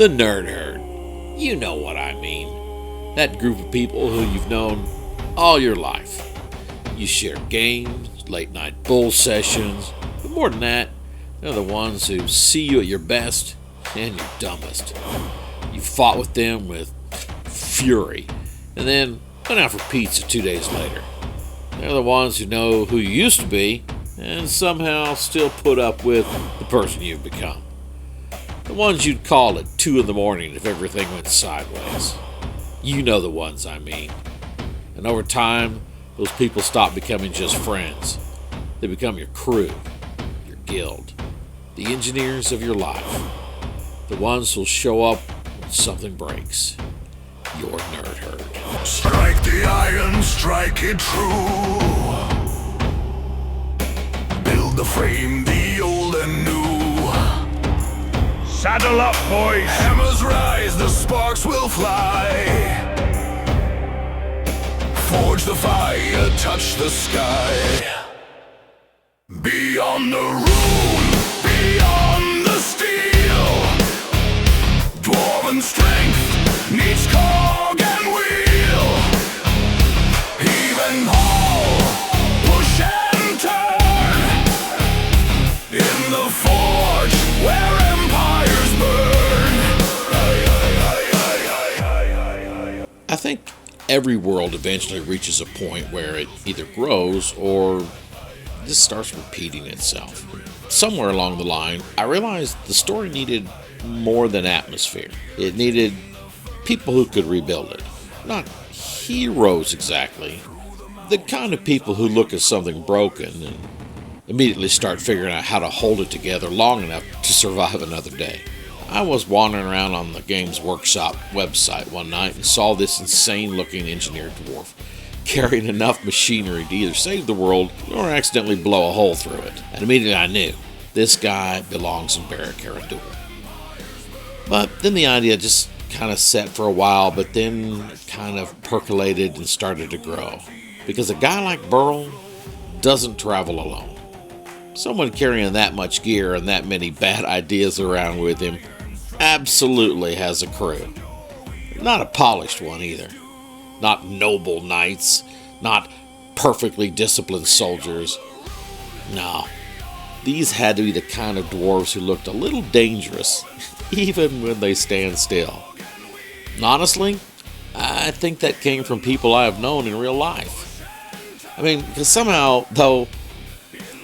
The nerd herd. You know what I mean. That group of people who you've known all your life. You share games, late night bull sessions, but more than that, they're the ones who see you at your best and your dumbest. You fought with them with fury, and then went out for pizza 2 days later. They're the ones who know who you used to be, and somehow still put up with the person you've become. The ones you'd call at 2 in the morning if everything went sideways. You know the ones I mean. And over time, those people stop becoming just friends. They become your crew, your guild, the engineers of your life. The ones who'll show up when something breaks. Your nerd herd. Strike the iron, strike it true. Build the frame, the old and new. Saddle up, boys! Hammers rise, the sparks will fly. Forge the fire, touch the sky. Beyond the rune, beyond the steel. Dwarven strength needs cog and wheel. Heave and haul, push and turn. In the forge where empires burn. I think every world eventually reaches a point where it either grows or just starts repeating itself. Somewhere along the line, I realized the story needed more than atmosphere. It needed people who could rebuild it. Not heroes exactly. The kind of people who look at something broken and immediately start figuring out how to hold it together long enough to survive another day. I was wandering around on the Games Workshop website one night and saw this insane-looking engineered dwarf carrying enough machinery to either save the world or accidentally blow a hole through it. And immediately I knew, this guy belongs in Barak-Karandul. But then the idea just kind of set for a while, but then kind of percolated and started to grow. Because a guy like Burl doesn't travel alone. Someone carrying that much gear and that many bad ideas around with him absolutely has a crew. Not a polished one either. Not noble knights. Not perfectly disciplined soldiers. No. These had to be the kind of dwarves who looked a little dangerous, even when they stand still. And honestly, I think that came from people I have known in real life. I mean, because somehow, though,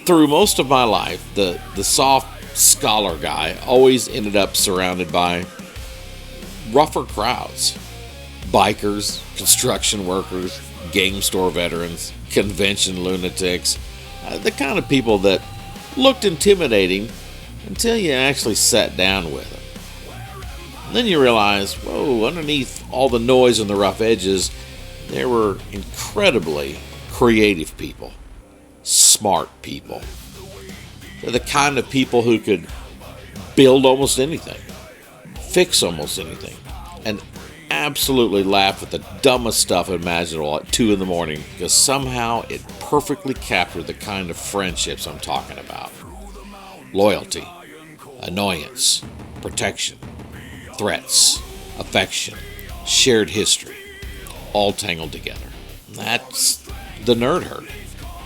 through most of my life, the soft scholar guy always ended up surrounded by rougher crowds. Bikers, construction workers, game store veterans, convention lunatics. The kind of people that looked intimidating until you actually sat down with them. And then you realize, whoa, underneath all the noise and the rough edges, there were incredibly creative people. Smart people. They're the kind of people who could build almost anything, fix almost anything, and absolutely laugh at the dumbest stuff imaginable at 2 in the morning because somehow it perfectly captured the kind of friendships I'm talking about. Loyalty, annoyance, protection, threats, affection, shared history, all tangled together. That's the nerd herd.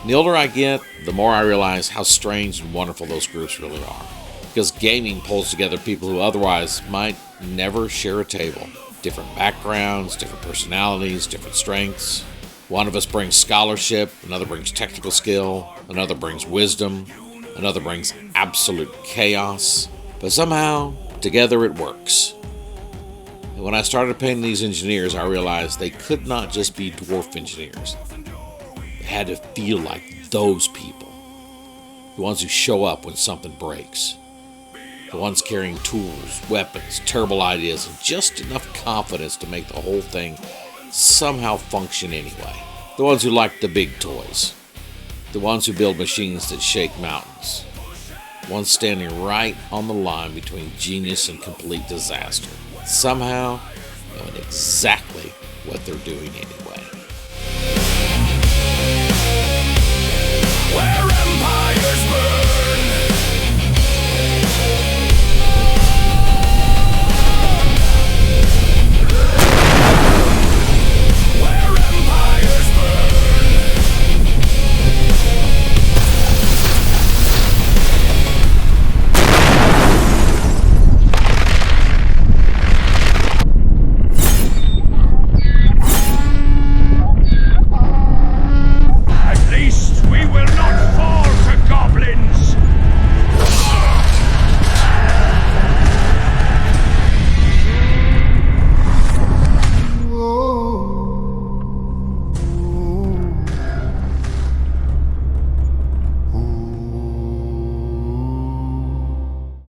And the older I get, the more I realize how strange and wonderful those groups really are. Because gaming pulls together people who otherwise might never share a table. Different backgrounds, different personalities, different strengths. One of us brings scholarship, another brings technical skill, another brings wisdom, another brings absolute chaos. But somehow, together it works. And when I started painting these engineers, I realized they could not just be dwarf engineers. They had to feel like those people. The ones who show up when something breaks. The ones carrying tools, weapons, terrible ideas, and just enough confidence to make the whole thing somehow function anyway. The ones who like the big toys. The ones who build machines that shake mountains. The ones standing right on the line between genius and complete disaster. Somehow knowing exactly what they're doing anyway.